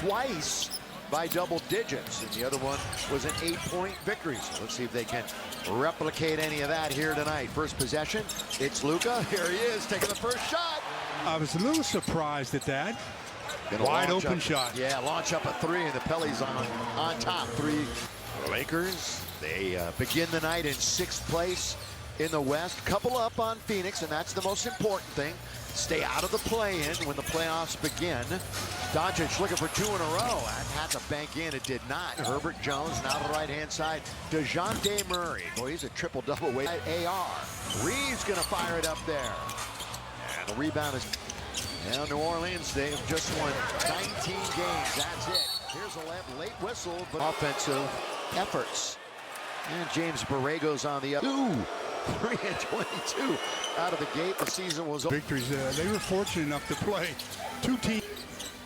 twice by double digits, and the other one was an 8-point victory. So let's see if they can replicate any of that here tonight. First possession, it's Luka. Here he is, taking the first shot. I was a little surprised at that. Wide open shot. Yeah, launch up a three, and the Pellies on top. Three. The Lakers, they begin the night in 6th place in the West. Couple up on Phoenix, and that's the most important thing. Stay out of the play-in when the playoffs begin. Doncic looking for 2 in a row. That had to bank in, it did not. Herbert Jones now to the right-hand side. DeJounte Murray. Boy, he's a triple-double weight. AR. Reeves going to fire it up there. And the rebound is... Now New Orleans, they've just won 19 games. That's it. Here's a late whistle, but offensive efforts. And James Borrego's on the other. 3 and 22 out of the gate. The season was victories. They were fortunate enough to play 2 teams.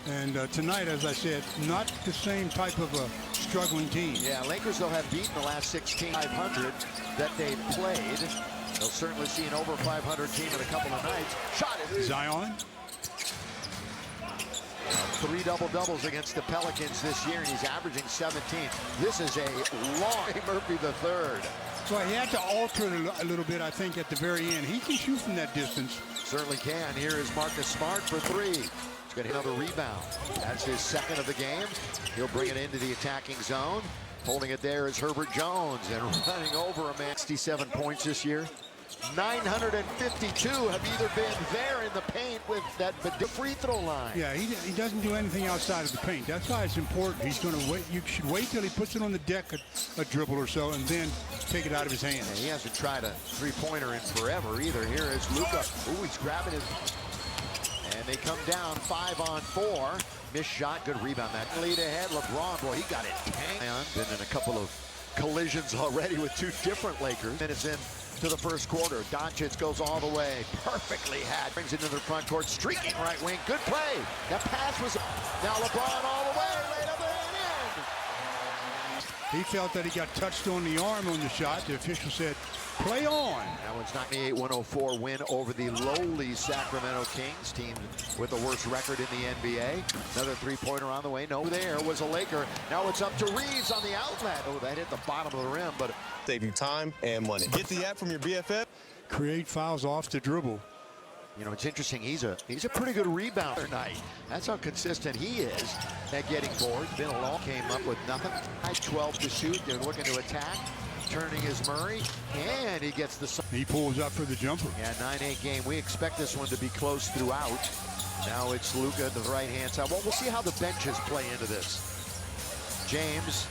And tonight, as I said, not the same type of a struggling team. Yeah, Lakers, they'll have beaten the last 16 500 that they've played. They'll certainly see an over 500 team in a couple of nights. Shot it. Zion. 3 double-doubles against the Pelicans this year, and he's averaging 17. This is a long Murphy the third. Well, he had to alter it a little bit, I think, at the very end. He can shoot from that distance. Certainly can. Here is Marcus Smart for 3. He's going to hit another rebound. That's his second of the game. He'll bring it into the attacking zone. Holding it there is Herbert Jones, and running over a man. 67 points this year. 952 have either been there in the paint with that free throw line. Yeah, he doesn't do anything outside of the paint. That's why it's important. He's going to wait. You should wait till he puts it on the deck a dribble or so, and then take it out of his hands. Yeah, he hasn't tried a three-pointer in forever either. Here is Luka. Ooh, he's grabbing his. And they come down 5 on 4. Missed shot, good rebound. That lead ahead. LeBron, boy, he got it. Been in a couple of collisions already with 2 different Lakers. Minutes in to the first quarter. Doncic goes all the way. Perfectly had. Brings it into the front court. Streaking right wing. Good play. That pass was... Now LeBron all the way. Laid up and in. He felt that he got touched on the arm on the shot. The official said, play on. That one's 98-104 win over the lowly Sacramento Kings, team with the worst record in the NBA. Another three-pointer on the way. No, there was a Laker. Now it's up to Reeves on the outlet. Oh, that hit the bottom of the rim, but... Save you time and money. Get the app from your BFF. Create fouls off the dribble. You know, it's interesting. He's a pretty good rebounder tonight. That's how consistent he is at getting boards. Been a long, came up with nothing. 12 to shoot. They're looking to attack. Turning is Murray, and he gets the... He pulls up for the jumper. Yeah, 9-8 game. We expect this one to be close throughout. Now it's Luka to the right-hand side. Well, we'll see how the benches play into this. James,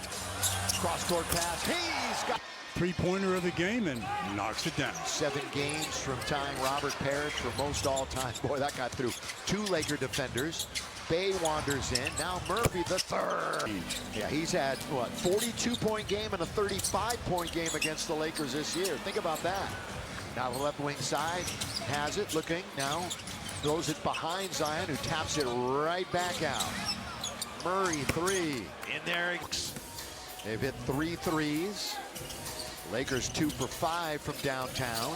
cross-court pass. He's got... Three-pointer of the game and knocks it down. 7 games from tying Robert Parrish for most all-time. Boy, that got through 2 Laker defenders. Bay wanders in. Now Murphy the third. Yeah, he's had, what, 42-point game and a 35-point game against the Lakers this year. Think about that. Now the left wing side has it, looking. Now throws it behind Zion, who taps it right back out. Murray, 3. In there. They've hit 3 threes. Lakers 2 for 5 from downtown.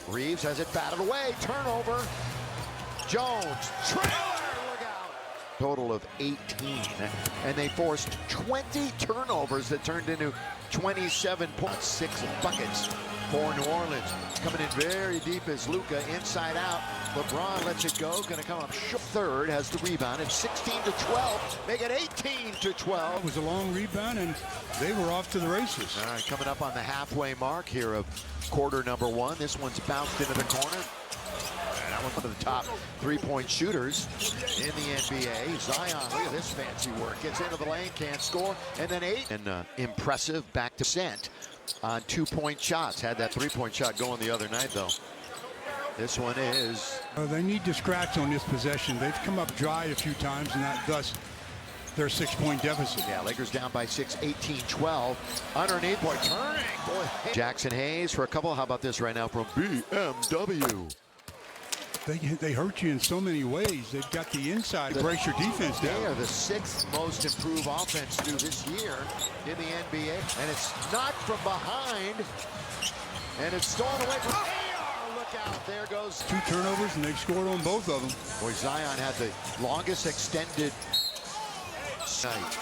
Reeves has it batted away. Turnover. Jones. Trailer. Look out. Total of 18. And they forced 20 turnovers that turned into 27 points. 6 buckets for New Orleans. Coming in very deep is Luka. Inside out. LeBron lets it go. Going to come up short. Third has the rebound. It's 16 to 12. Make it 18 to 12. It was a long rebound, and they were off to the races. All right, coming up on the halfway mark here of quarter number 1. This one's bounced into the corner. And that one's one of the top 3-point shooters in the NBA. Zion, look at this fancy work. Gets into the lane, can't score. And then 8. And impressive back to cent on 2-point shots. Had that 3-point shot going the other night, though. This one is... They need to scratch on this possession. They've come up dry a few times, and thus their 6-point deficit. Yeah, Lakers down by 6, 18-12. Underneath, boy, turning. Boy. Jackson Hayes for a couple. How about this right now from BMW? They hurt you in so many ways. They've got the inside to break your defense down. They are the 6th most improved offense through this year in the NBA. And it's knocked from behind. And it's stolen away from... Out. There goes 2 turnovers, and they've scored on both of them. Boy, Zion had the longest extended night.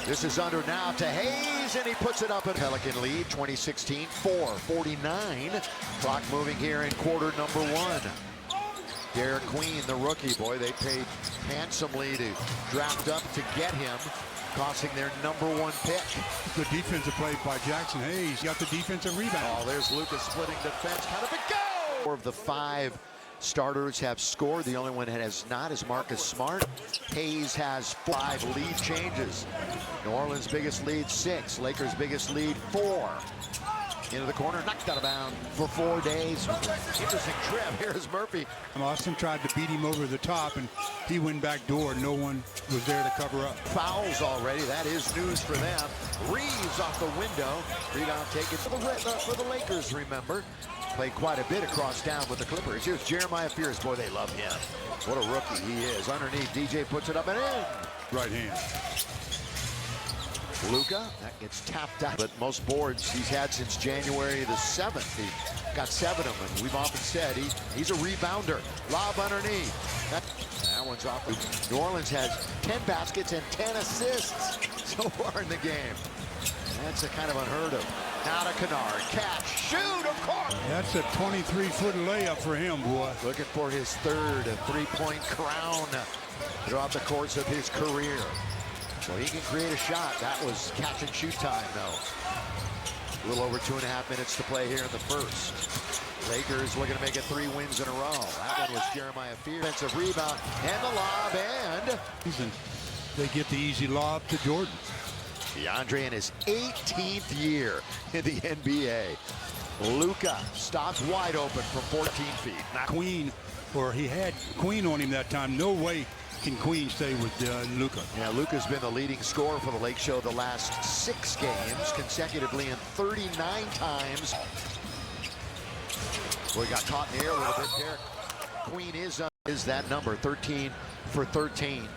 This is under now to Hayes, and he puts it up. A Pelican lead, 2016, 4:49. Clock moving here in quarter number 1. Derek Queen, the rookie, boy, they paid handsomely to draft up to get him, costing their #1 pick. Good defensive play by Jackson Hayes. Got the defensive rebound. Oh, there's Lucas splitting defense. How did it go? 4 of the 5 starters have scored. The only one that has not is Marcus Smart. Hayes has 5 lead changes. New Orleans' biggest lead, 6. Lakers' biggest lead, 4. Into the corner, knocked out of bounds for 4 days. Interesting trip. Here's Murphy. Austin tried to beat him over the top, and he went back door. No one was there to cover up. Fouls already. That is news for them. Reeves off the window. Rebound taken for the Lakers, remember. Played quite a bit across town with the Clippers. Here's Jeremiah Fears. Boy, they love him. What a rookie he is. Underneath, DJ puts it up and in. Right hand. Luka, that gets tapped out. But most boards he's had since January the 7th. He got 7 of them. And we've often said he's a rebounder. Lob underneath. That one's off. New Orleans has 10 baskets and 10 assists so far in the game. That's a kind of unheard of. Now to Kennard. Catch. Shoot, of course. That's a 23-foot layup for him, boy. Looking for his 3rd three-point crown throughout the course of his career. So he can create a shot. That was catch and shoot time, though. A little over 2.5 minutes to play here in the first. Lakers looking to make it 3 wins in a row. That one was Jeremiah Fears. Defensive rebound and the lob, and they get the easy lob to Jordan. DeAndre in his 18th year in the NBA. Luka stops wide open from 14 feet. Queen, or he had Queen on him that time. No way can Queen stay with Luka. Yeah, Luka's been the leading scorer for the Lake Show the last 6 games consecutively, and 39 times. Well, he got caught in the air a little bit there. Queen is that number, 13 for 13.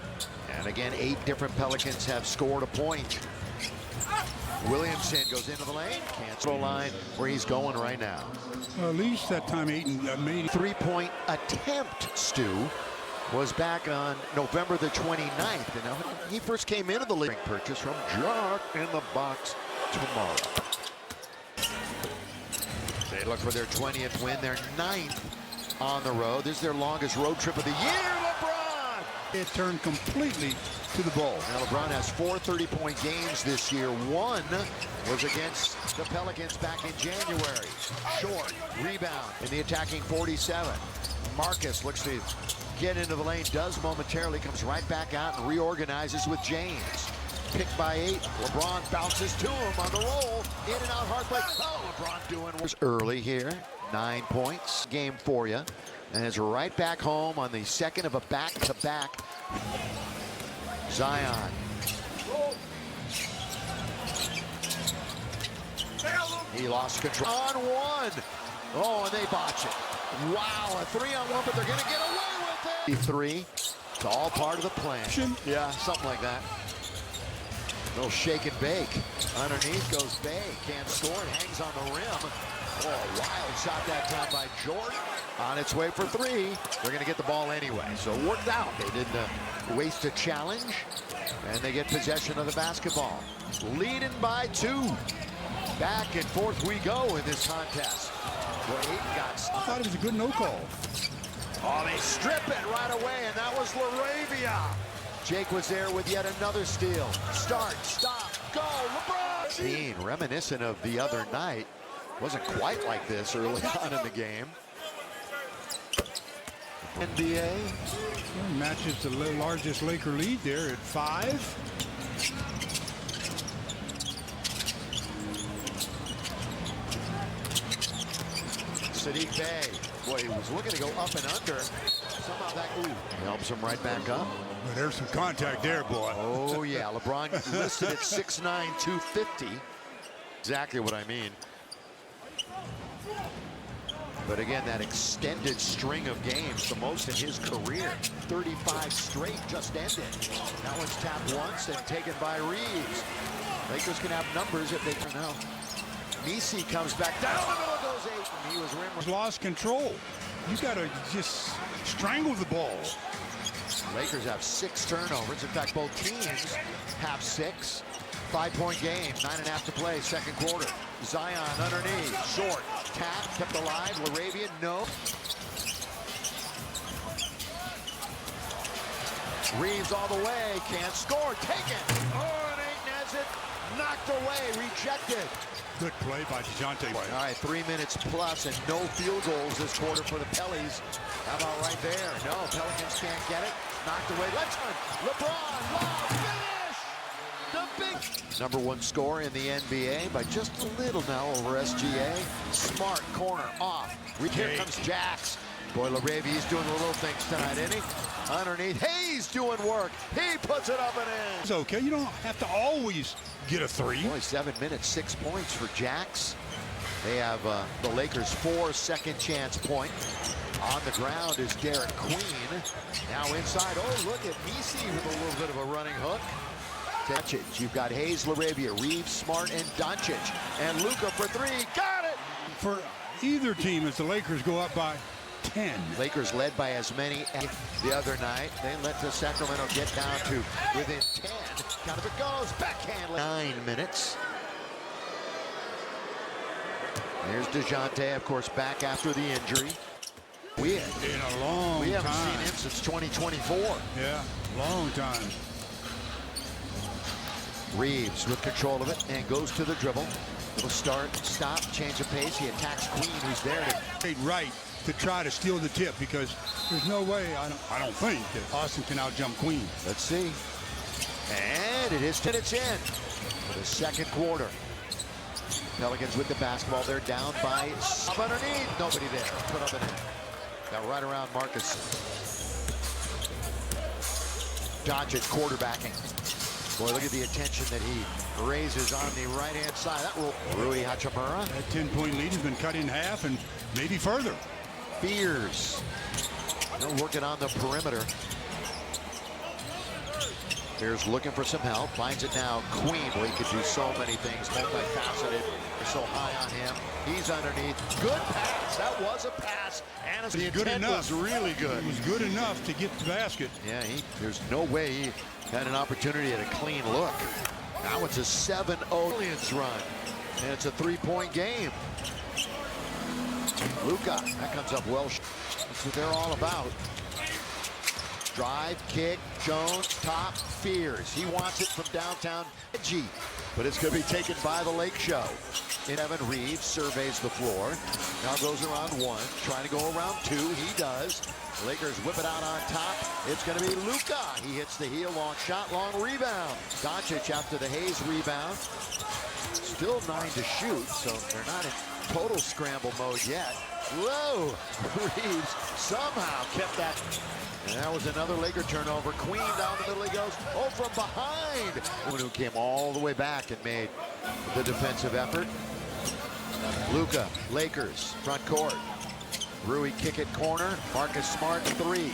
And again, 8 different Pelicans have scored a point. Williamson goes into the lane, can't throw line where he's going right now. At least that time Ayton made 3-point attempt, Stu, was back on November the 29th. And he first came into the league. Purchase from Jock in the box tomorrow. They look for their 20th win, their 9th on the road. This is their longest road trip of the year. LeBron! It turned completely to the ball. Now LeBron has 4 30-point games this year. 1 was against the Pelicans back in January. Short rebound in the attacking 47. Marcus looks to get into the lane, does momentarily, comes right back out and reorganizes with James. Picked by 8. LeBron bounces to him on the roll. In and out, hard play. Oh, LeBron doing was early here. 9 points game for you. And is right back home on the 2nd of a back-to-back. Zion. He lost control. On 1. Oh, and they botch it. Wow, a 3-on-1, but they're going to get away with it. 3. It's all part of the plan. Yeah, something like that. A little shake and bake. Underneath goes Bay. Can't score. It hangs on the rim. Oh, a wild shot that time by Jordan. On its way for 3. They're going to get the ball anyway. So it worked out. They didn't waste a challenge. And they get possession of the basketball. Leading by 2. Back and forth we go in this contest. Well, I thought it was a good no call. Oh, they strip it right away, and that was LaRavia. Jake was there with yet another steal. Start, stop, go, LeBron! Scene reminiscent of the other night. Wasn't quite like this early on in the game. NBA. Matches the largest Laker lead there at 5. Sadiq Bey. Boy, he was looking to go up and under. Somehow that helps him right back up. But there's some contact there, boy. Oh, yeah. LeBron listed at 6'9", 250. Exactly what I mean. But again, that extended string of games, the most in his career. 35 straight just ended. That one's tapped once and taken by Reeves. Lakers can have numbers if they turn out. Nisi comes back down the middle of those 8, and he was lost control. You got to just strangle the ball. Lakers have 6 turnovers. In fact, both teams have 6. 5-point game, 9.5 to play, second quarter. Zion underneath, short, tap, kept alive. Larabian, no. Reeves all the way, can't score, taken. Oh, and ain't Nesbitt knocked away, rejected. Good play by DeJounte. All right, 3 minutes plus and no field goals this quarter for the Pellies. How about right there? No, Pelicans can't get it. Knocked away. Let's run. LeBron, lob, finish! The big number 1 scorer in the NBA by just a little now over SGA. Smart corner off. Here comes Jax. Boy, Larabian, he's doing the little things tonight, isn't he? Underneath, Hayes doing work. He puts it up and in. It's okay. You don't have to always get a 3. Boy, 7 minutes, 6 points for Jax. They have the Lakers' 4 second chance point. On the ground is Derek Queen. Now inside, oh, look at Messi with a little bit of a running hook. Doncic, you've got Hayes, Larabian, Reeves, Smart, and Doncic. And Luka for 3, got it! For either team, as the Lakers go up by 10. Lakers led by as many the other night. They let the Sacramento get down to within 10. Kind of it goes, backhand. 9 minutes. Here's DeJounte, of course, back after the injury. We haven't seen him since 2024. Yeah, long time. Reeves with control of it and goes to the dribble. Little start, stop, change of pace. He attacks Queen, who's there to right to try to steal the tip, because there's no way, I don't think, that Austin can out-jump Queen. Let's see. And it is 10 minutes in for the second quarter. Pelicans with the basketball. They're down by up underneath. Nobody there. Put up and in. Got right around Marcus. Doncic quarterbacking. Boy, look at the attention that he raises on the right-hand side. That will Rui Hachimura. That 10-point lead has been cut in half and maybe further. Fears. They're working on the perimeter. Fears looking for some help. Finds it now. Queen. Well, he could do so many things. Multifaceted. They're so high on him. He's underneath. Good pass. That was a pass. And the intent was really good. It was good enough to get the basket. Yeah, there's no way he had an opportunity at a clean look. Now it's a 7-0 Pelicans run. And it's a 3-point game. Luka, that comes up well. That's what they're all about. Drive, kick, Jones, top, Fears. He wants it from downtown. G, but it's going to be taken by the Lake Show. Evan Reeves surveys the floor. Now goes around 1, trying to go around 2. He does. Lakers whip it out on top. It's going to be Luka. He hits the heel, long shot, long rebound. Doncic after the Hayes rebound. Still 9 to shoot, so they're not in total scramble mode yet. Whoa! Reeves somehow kept that. And that was another Laker turnover. Queen down the middle he goes. Oh, from behind. One who came all the way back and made the defensive effort. Luka, Lakers, front court. Rui kick it corner. Marcus Smart 3.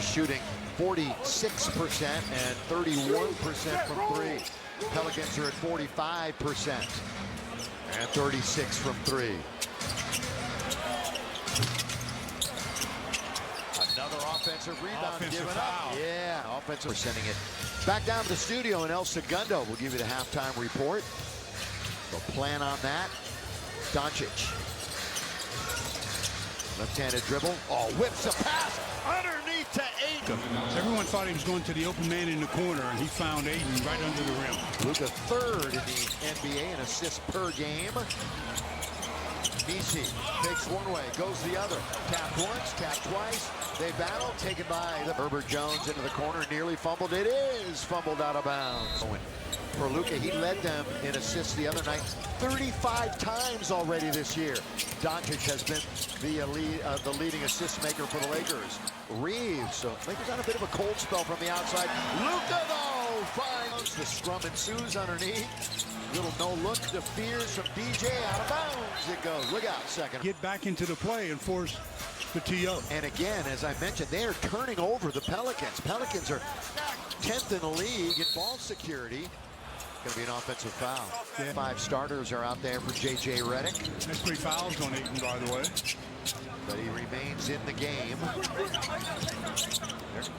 Shooting 46% and 31% from 3. Pelicans are at 45% and 36 from 3. Another offensive rebound given up. Yeah, offensive. We're sending it back down to the studio in El Segundo. We'll give you the halftime report. The plan on that. Doncic. Left-handed dribble. Oh, whips a pass underneath to Ayton. Everyone thought he was going to the open man in the corner, and he found Ayton right under the rim. Luka 3rd in the NBA in assists per game. Messi takes one way, goes the other. Tap once, tap twice. They battle, taken by the Herbert Jones into the corner, nearly fumbled. It is fumbled out of bounds. For Luka, he led them in assists the other night 35 times already this year. Doncic has been the leading assist maker for the Lakers. Reeves, so Lakers on a bit of a cold spell from the outside. Luka, though, finds the scrum ensues underneath. Little no look to Fears from DJ, out of bounds it goes. Look out, second. Get back into the play and force the TO. And again, as I mentioned, they are turning over the Pelicans. Pelicans are 10th in the league in ball security. Going to be an offensive foul. Yeah. 5 starters are out there for J.J. Redick. That's 3 fouls on Ayton, by the way. But he remains in the game.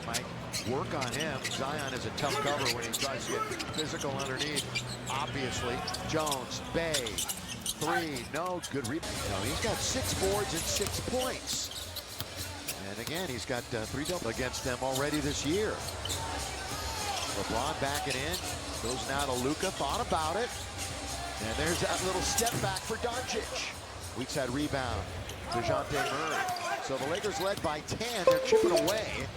Mike, work on him. Zion is a tough cover when he tries to get physical underneath. Obviously, Jones, Bay, 3, no, good rebound. No, he's got 6 boards and 6 points. And again, he's got 3 double against them already this year. LeBron backing in, goes now to Luka, thought about it. And there's that little step back for Doncic. Weak side rebound, DeJounte Murray. So the Lakers led by 10, they're chipping away.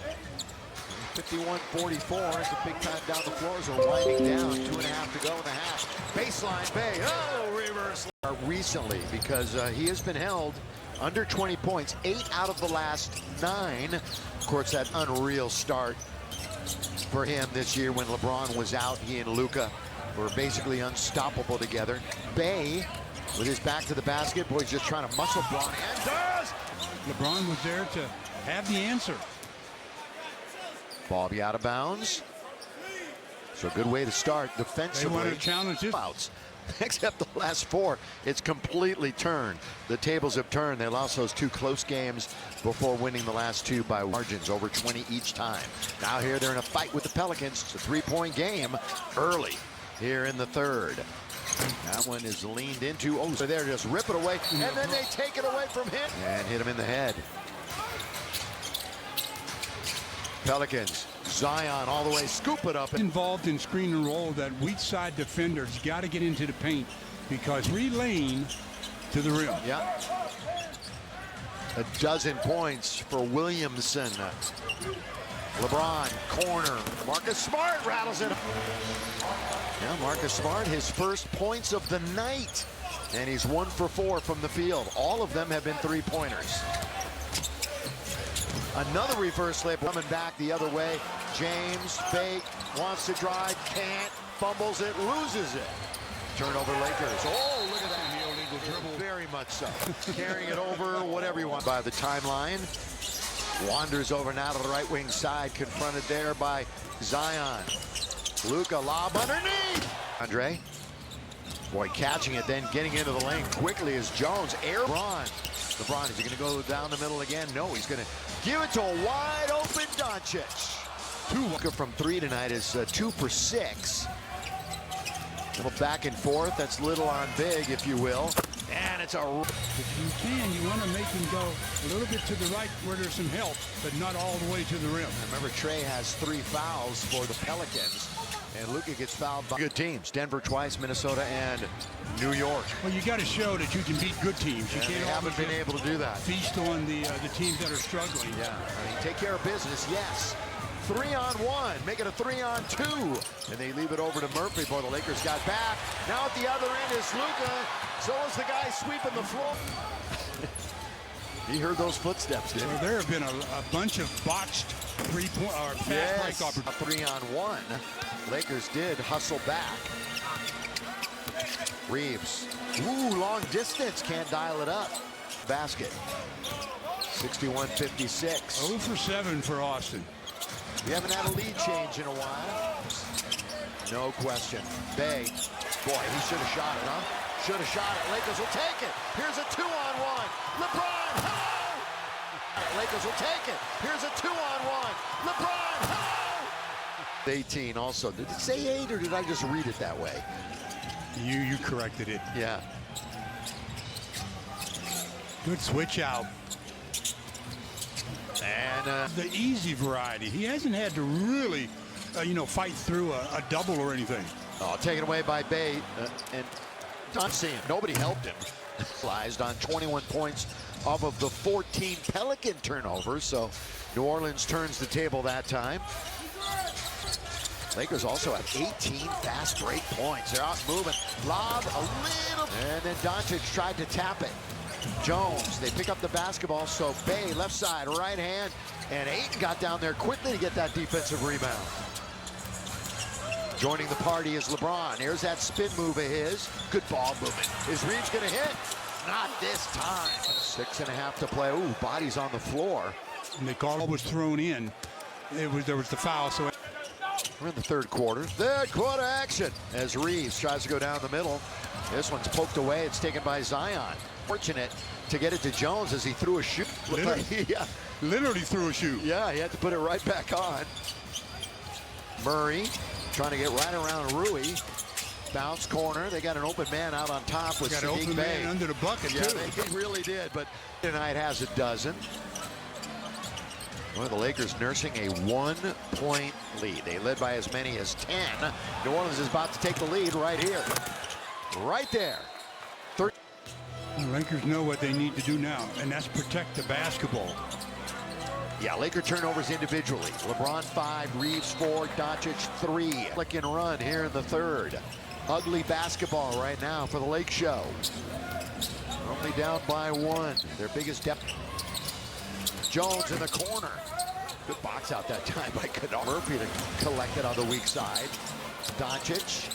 51-44, it's a big time down the floor as we're winding down. 2.5 to go in the half. Baseline, Bay, oh, reverse. Recently, because he has been held under 20 points, 8 out of the last 9. Of course, that unreal start for him this year when LeBron was out. He and Luka were basically unstoppable together. Bay, with his back to the basket, boy, he's just trying to muscle LeBron, and does! LeBron was there to have the answer. Ball be out of bounds. So a good way to start defensively. They wanted to challenge this. Outs. Except the last 4, it's completely turned. The tables have turned. They lost those 2 close games before winning the last 2 by margins, over 20 each time. Now here they're in a fight with the Pelicans. It's a 3-point game early here in the 3rd. That one is leaned into. Oh, so they're just rip it away, and then they take it away from him and hit him in the head. Pelicans, Zion all the way, scoop it up. Involved in screen and roll, that weak side defender's got to get into the paint because lane to the rim. Yeah. A dozen points for Williamson. LeBron, corner. Marcus Smart rattles it. Yeah, Marcus Smart, his first points of the night. And he's 1 for 4 from the field. All of them have been 3-pointers. Another reverse layup coming back the other way. James, fake, wants to drive, can't, fumbles it, loses it. Turnover Lakers. Oh, look at that. The illegal dribble. Very much so. Carrying it over, whatever you want. By the timeline. Wanders over now to the right wing side, confronted there by Zion. Luka, lob underneath. Andre. Boy, catching it, then getting into the lane quickly is Jones. LeBron, is he going to go down the middle again? No, he's going to give it to a wide open Doncic. Luka from 3 tonight is 2 for 6. Little back and forth. That's little on big, if you will. And it's a... If you can, you want to make him go a little bit to the right where there's some help, but not all the way to the rim. Remember, Trey has 3 fouls for the Pelicans. And Luka gets fouled by good teams. Denver twice, Minnesota, and New York. Well, you got to show that you can beat good teams. You can't haven't been able to do that. Feast on the teams that are struggling. Yeah, I mean, take care of business, yes. 3-on-1, make it a 3-on-2. And they leave it over to Murphy. Boy, the Lakers got back. Now at the other end is Luka. So is the guy sweeping the floor. He heard those footsteps, didn't he? So there have been a bunch of botched three-point or fast break opportunities. 3-on-1. Lakers did hustle back. Reeves. Ooh, long distance. Can't dial it up. Basket. 61-56. 0 for 7 for Austin. We haven't had a lead change in a while. No question. Bay. Boy, he should have shot it, huh? Should have shot it. Lakers will take it. Here's a 2-on-1. LeBron. Oh! Lakers will take it. Here's a 2-on-1. LeBron. Oh! 18 also. Did it say 8 or did I just read it that way? You corrected it. Yeah. Good switch out. And the easy variety. He hasn't had to really, fight through a double or anything. oh, taken away by Bay. And not seeing him. Nobody helped him. Flies on 21 points off of the 14 Pelican turnovers. So New Orleans turns the table that time. Lakers also have 18 fast break points. They're out moving. Lob a little. And then Doncic tried to tap it. Jones, they pick up the basketball. So Bay, left side, right hand. And Ayton got down there quickly to get that defensive rebound. Joining the party is LeBron. Here's that spin move of his. Good ball movement. Is Reeves going to hit? Not this time. 6.5 to play. Ooh, body's on the floor. And the call was thrown in. There was the foul. So we're in the third quarter. Third quarter action as Reeves tries to go down the middle. This one's poked away. It's taken by Zion. Fortunate to get it to Jones as he threw a shoot. Yeah. literally threw a shoe. Yeah, he had to put it right back on. Murray trying to get right around Rui. Bounce corner. They got an open man out on top with Got an Sadiq open Bey. man under the bucket, Yeah, too. they really did, but tonight has a dozen. Well, the Lakers nursing a 1-point lead. They led by as many as 10. New Orleans is about to take the lead right here. Right there. The Lakers know what they need to do now, and that's protect the basketball. Yeah, Laker turnovers individually. LeBron 5, Reeves 4, Doncic 3. Click and run here in the third. Ugly basketball right now for the Lake Show. Only down by 1. Their biggest depth. Jones in the corner. Good box out that time by Kennard. Murphy to collect it on the weak side. Doncic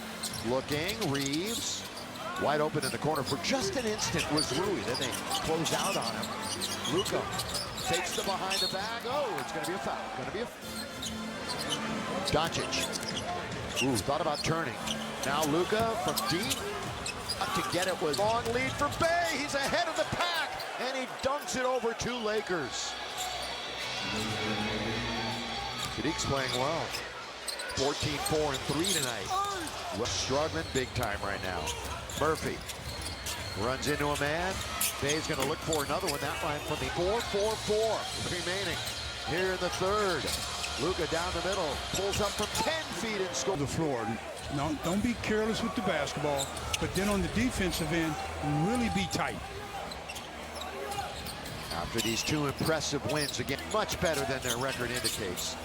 looking. Reeves wide open in the corner for just an instant was Rui. Then they close out on him. Luka takes the behind the back. Oh, it's going to be a foul. Going to be a Doncic. Ooh, thought about turning. Now Luka from deep. Up to get it was long lead for Bey. He's ahead of the pack, and he dunks it over 2 Lakers. Sadiq's playing well. 14, 4, and 3 tonight. Well, struggling big time right now. Murphy runs into a man. Bay's going to look for another one. That line from the 4-4-4 remaining here in the third. Luka down the middle, pulls up from 10 feet and scores. The floor. No, don't be careless with the basketball, but then on the defensive end, really be tight. After these 2 impressive wins, again, much better than their record indicates.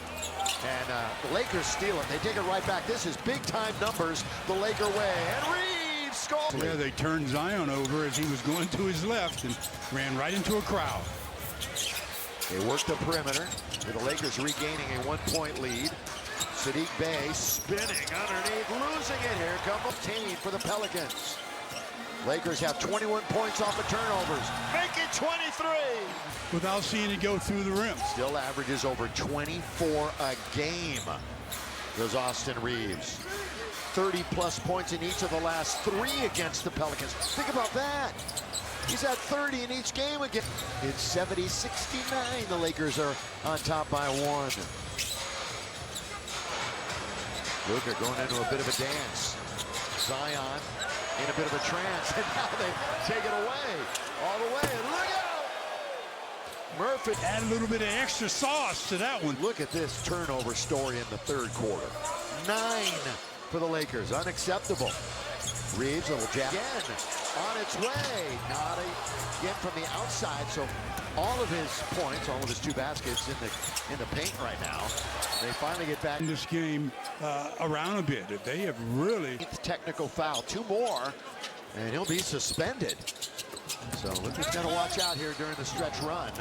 And the Lakers steal it. They take it right back. This is big-time numbers the Laker way. And Reeves scores. Yeah, they turned Zion over as he was going to his left and ran right into a crowd. They work the perimeter with the Lakers regaining a 1-point lead. Sadiq Bey spinning underneath, losing it. Here comes obtained for the Pelicans. Lakers have 21 points off of turnovers. Make it 23. Without seeing it go through the rim. Still averages over 24 a game. Goes Austin Reeves. 30-plus points in each of the last 3 against the Pelicans. Think about that. He's had 30 in each game again. It's 70-69. The Lakers are on top by 1. Luka going into a bit of a dance. Zion in a bit of a trance, and now they take it away, all the way, and look out! Murphy. Add a little bit of extra sauce to that one. Look at this turnover story in the third quarter. 9 for the Lakers, unacceptable. Reeves, a little jab again, on its way. Not again from the outside, so all of his points, all of his 2 baskets in the paint right now. They finally get back in this game around a bit. They have really technical foul. 2 more, and he'll be suspended. So we're just going to watch out here during the stretch run.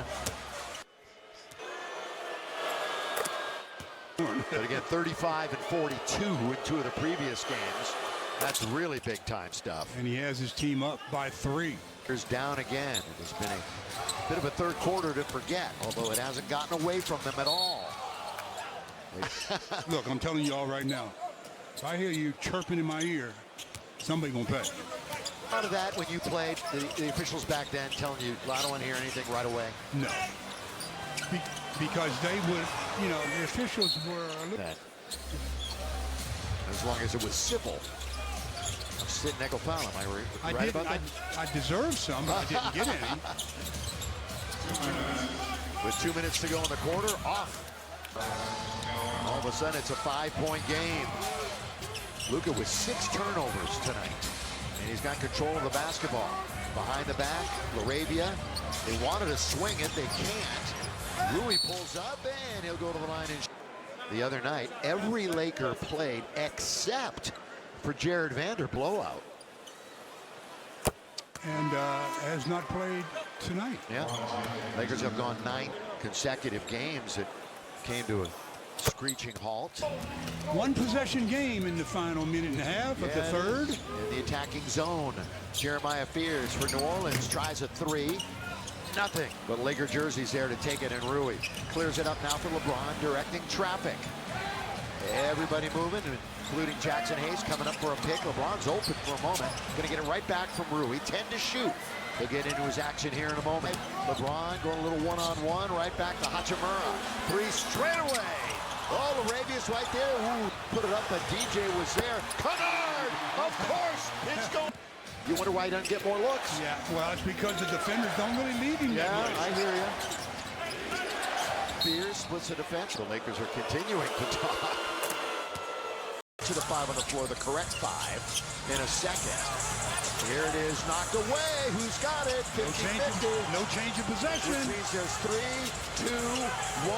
But again, 35 and 42 in 2 of the previous games. That's really big time stuff. And he has his team up by 3. Here's down again. It has been a bit of a third quarter to forget, although it hasn't gotten away from them at all. Look, I'm telling you all right now, if I hear you chirping in my ear, somebody gonna pay. Out of that when you played, the officials back then telling you, I don't want to hear anything right away. No. Because they would, you know, the officials were a little... That. As long as it was civil. Sit nickel foul, am I right about that? I deserved some, but I didn't get any. With 2 minutes to go in the quarter, off. All of a sudden, it's a 5-point game. Luka with 6 turnovers tonight. And he's got control of the basketball. Behind the back, LaRavia. They wanted to swing it, they can't. Rui pulls up, and he'll go to the line. And the other night, every Laker played except for Jared Vander blowout. And has not played tonight. Yeah. Lakers have gone 9 consecutive games. It came to a screeching halt. 1 possession game in the final minute and a half of the third. In the attacking zone. Jeremiah Fears for New Orleans tries a 3. Nothing. But Laker jersey's there to take it, and Rui clears it up now for LeBron, directing traffic. Everybody moving, including Jackson Hayes coming up for a pick. LeBron's open for a moment. Going to get it right back from Rui. 10 to shoot. He'll get into his action here in a moment. LeBron going a little one-on-one, right back to Hachimura. Three straight away. Oh, Larabia's right there. Ooh, put it up, but DJ was there. Kennard, of course, it's going. You wonder why he doesn't get more looks? Yeah, well, it's because the defenders don't really lead him that way. I hear you. Spears splits the defense. The Lakers are continuing to talk. To the 5 on the floor, the correct 5 in a second. Here it is, knocked away. Who's got it? 50-50. No change of possession. Which means there's 3, 2, 1.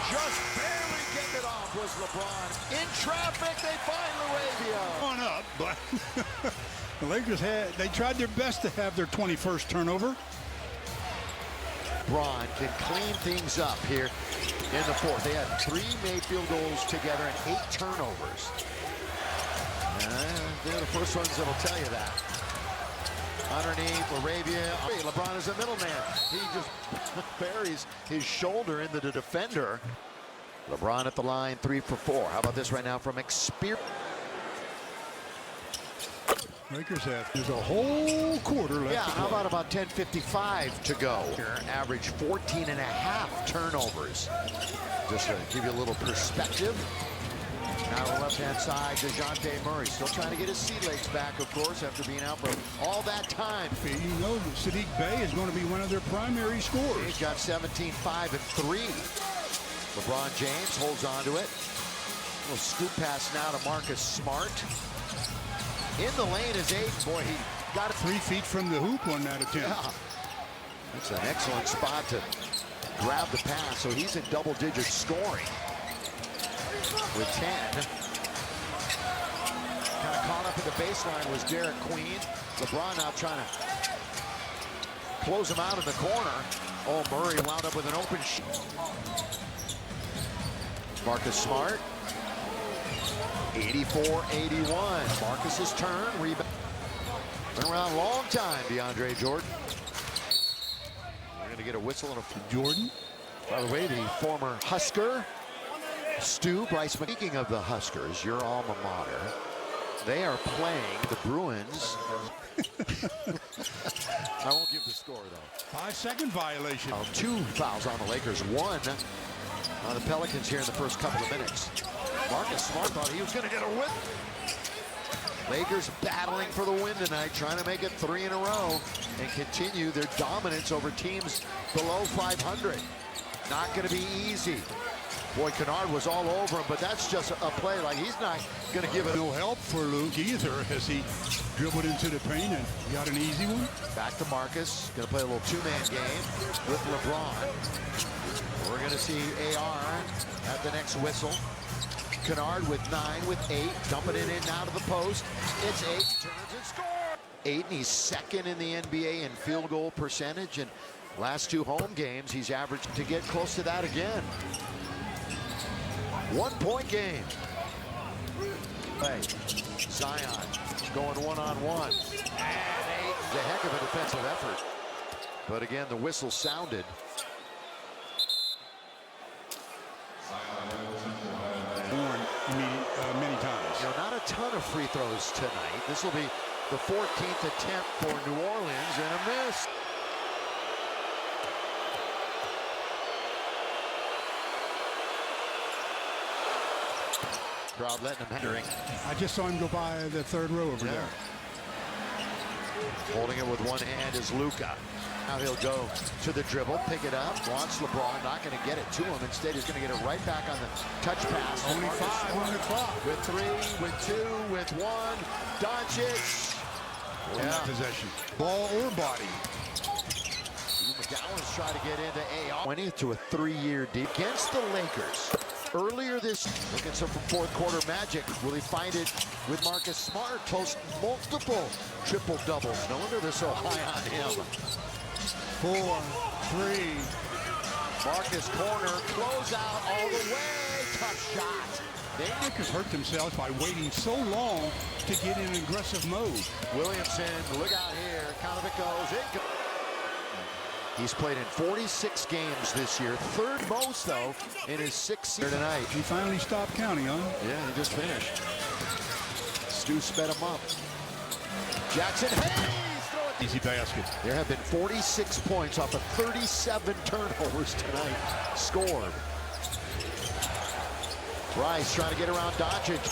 Just barely getting it off was LeBron. In traffic, they find Larabia. On up, but the Lakers they tried their best to have their 21st turnover. LeBron can clean things up here in the fourth. They had 3 made field goals together and 8 turnovers. They're the first ones that'll tell you that. Underneath, Larabia. LeBron is a middleman. He just buries his shoulder into the defender. LeBron at the line, 3 for 4. How about this right now from experience? Lakers there's a whole quarter left. Yeah, how about 10:55 to go? Average 14.5 turnovers. Just to give you a little perspective. Now on the left-hand side, DeJounte Murray still trying to get his sea legs back, of course, after being out for all that time. You know that Sadiq Bey is going to be one of their primary scorers. He's got 17, 5, and 3. LeBron James holds on to it. A little scoop pass now to Marcus Smart. In the lane is Ayton. Boy, he got it 3 feet from the hoop on that attempt. Yeah. That's an excellent spot to grab the pass. So he's in double-digit scoring with 10. Kind of caught up in the baseline was Derek Queen. LeBron now trying to close him out in the corner. Oh, Murray wound up with an open shot. Marcus Smart. 84-81. Marcus's turn. Rebound. Been around a long time, DeAndre Jordan. We're going to get a whistle and a Jordan. By the way, the former Husker, Stu Bryce. Speaking of the Huskers, your alma mater, they are playing the Bruins. I won't give the score, though. 5-second violation. 2 fouls on the Lakers. 1 on the Pelicans here in the first couple of minutes. Marcus Smart thought he was going to get a win. Lakers battling for the win tonight, trying to make it 3 in a row and continue their dominance over teams below 500. Not going to be easy. Boy, Kennard was all over him, but that's just a play like he's not going to give it. No help for Luke either as he dribbled into the paint and got an easy one. Back to Marcus. Going to play a little 2-man game with LeBron. We're going to see AR at the next whistle. Kennard with 9, with 8, dumping it in now to the post. It's 8, turns and scores. 8, and he's second in the NBA in field goal percentage. And last 2 home games, he's averaged to get close to that again. 1-point game. Hey, Zion going one-on-one. And 8, a heck of a defensive effort. But again, the whistle sounded. Many times. You know, not a ton of free throws tonight. This will be the 14th attempt for New Orleans and a miss. Crowd letting him hindering. I just saw him go by the 3rd row over there. Holding it with one hand is Luka. Now he'll go to the dribble, pick it up, wants LeBron, not going to get it to him. Instead, he's going to get it right back on the touch pass. Only 5 on the clock. With 3, with 2, with 1. Doncic. Possession. Ball or body. McGowan's trying to get into AR. 20 to a 3-year deal against the Lakers. Earlier this, looking some fourth quarter magic. Will he find it with Marcus Smart? Post multiple triple doubles. No wonder they're so high on him. 4, 3. Marcus corner, close out all the way. Tough shot. The Lakers hurt themselves by waiting so long to get in aggressive mode. Williamson, look out here. Count of it goes. He's played in 46 games this year. 3rd most, though, in his 6th season tonight. He finally stopped counting, huh? Yeah, he just finished. Stu sped him up. Jackson Hayes, throw it Easy basket. There have been 46 points off of 37 turnovers tonight scored. Rice trying to get around Doncic,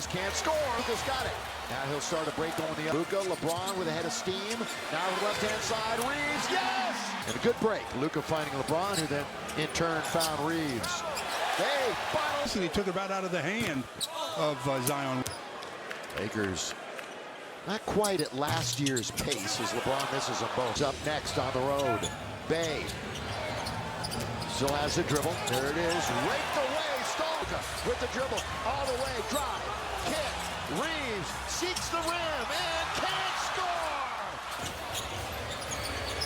can't score. Luka's got it. Now he'll start a break going the other. Luka, LeBron with a head of steam. Now the left-hand side, Reeves, yes! And a good break. Luka finding LeBron, who then in turn found Reeves. Hey, finals! And he took it right out of the hand of Zion. Lakers not quite at last year's pace as LeBron misses them both. Up next on the road, Bay. Still has the dribble. There it is. Raked away. Stolka with the dribble. All the way. Drive. Kick. Reeves seeks the rim and can't score.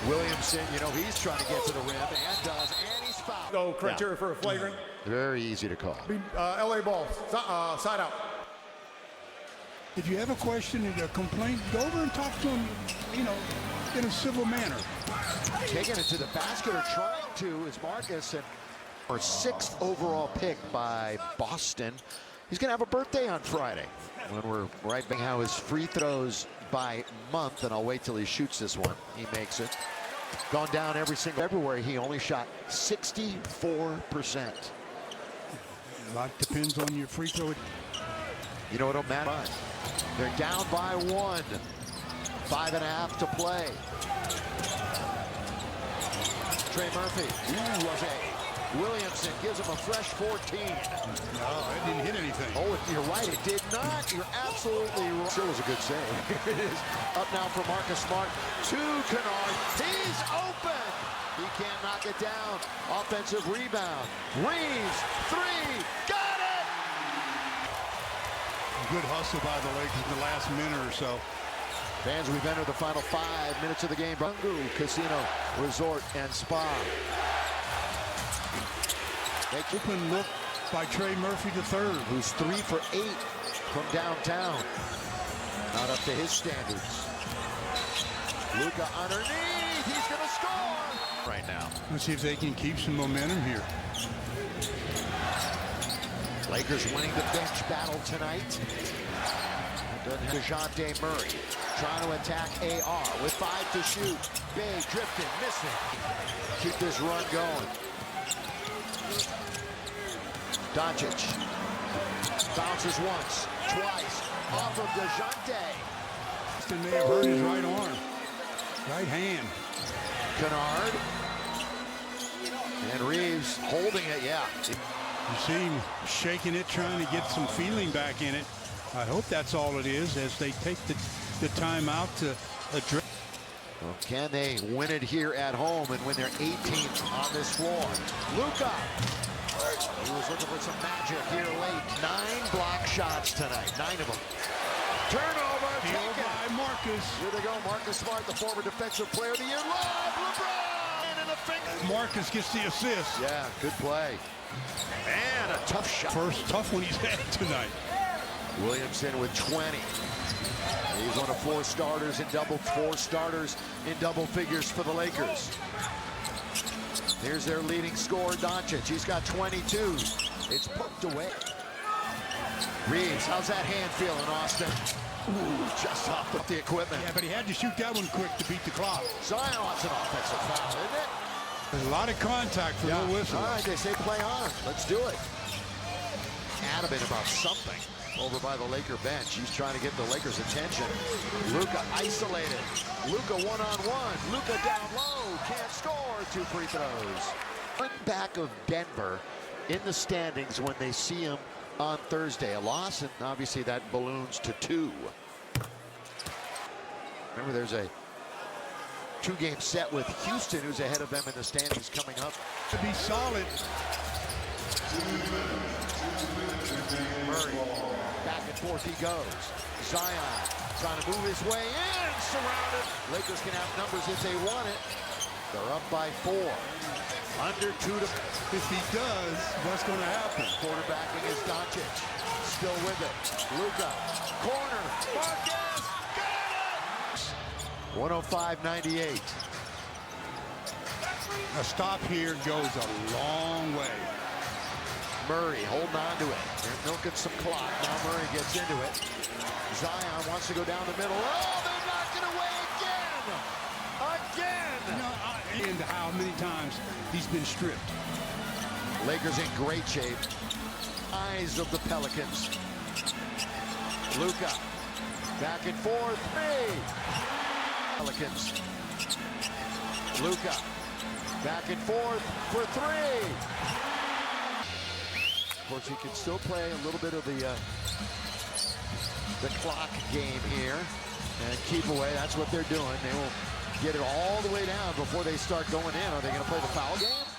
Williamson, you know, he's trying to get to the rim and does, and he's fouled. No criteria for a flagrant. Very easy to call. LA ball. Side out. If you have a question and a complaint, go over and talk to him, you know, in a civil manner. Taking it to the basket, or trying to, is Marcus, and our 6th overall pick by Boston. He's going to have a birthday on Friday when we're right back. How his free throws by month, and I'll wait till he shoots this one. He makes it. Gone down every single February. He only shot 64%. A lot depends on your free throw. You know what'll matter? They're down by 1. 5.5 to play. Trey Murphy. Ooh, was a Williamson gives him a fresh 14. No, it didn't hit anything. Oh, you're right, it did not. You're absolutely right. Still was a good save. Here it is. Up now for Marcus Smart. To Kennard. He's open. He can't knock it down. Offensive rebound. Reeves, 3. Got it! Good hustle by the Lakers in the last minute or so. Fans, we've entered the final 5 minutes of the game. Bungu Casino Resort and Spa. Open look by Trey Murphy III, who's 3 for 8 from downtown. Not up to his standards. Luka underneath. He's going to score right now. Let's see if they can keep some momentum here. Lakers winning the bench battle tonight. DeJounte Murray trying to attack AR with 5 to shoot. Bay drifting, missing. Keep this run going. Doncic bounces once, twice, off of DeJounte. He may have hurt his right arm, right hand. Kennard. And Reeves holding it, yeah. You see him shaking it, trying to get some feeling back in it. I hope that's all it is as they take the time out to address. Well, can they win it here at home and win their 18th on this floor? Luka. He was looking for some magic here late. 9 block shots tonight, 9 of them. Turnover, taken by Marcus. Here they go, Marcus Smart, the former defensive player of the year. Love, LeBron, and a finger. Marcus gets the assist. Yeah, good play. And a tough shot. First tough one he's had tonight. Williamson with 20. He's one of 4 starters in double figures for the Lakers. Here's their leading scorer, Doncic. He's got 22. It's poked away. Reeves, how's that hand feeling, Austin? Ooh, just off the equipment. Yeah, but he had to shoot that one quick to beat the clock. Zion wants an offensive foul, isn't it? There's a lot of contact for no whistle. All right, they say play on. Let's do it. Adamant about something over by the Laker bench. He's trying to get the Lakers' attention. Luka isolated. Luka one-on-one. Luka down low. Can't score. 2 free throws. One back of Denver in the standings when they see him on Thursday. A loss, and obviously that balloons to 2. Remember, there's a 2-game set with Houston, who's ahead of them in the standings, coming up. To be solid. Murray, back and forth he goes. Zion trying to move his way in, surrounded. Lakers can have numbers if they want it. They're up by 4. Under 2 to... If he does, what's going to happen? Quarterbacking is Doncic. Still with it. Luka. Corner. Marcus. Got it! 105-98. A stop here goes a long way. Murray holding on to it. They're milking some clock. Now Murray gets into it. Zion wants to go down the middle. Oh, they knocked it away again! into how many times he's been stripped. Lakers in great shape. Eyes of the Pelicans. Luka. Back and forth. Three. Pelicans. Luka. Back and forth for three. Of course, you can still play a little bit of the clock game here and keep away. That's what they're doing. They will get it all the way down before they start going in. Are they going to play the foul game?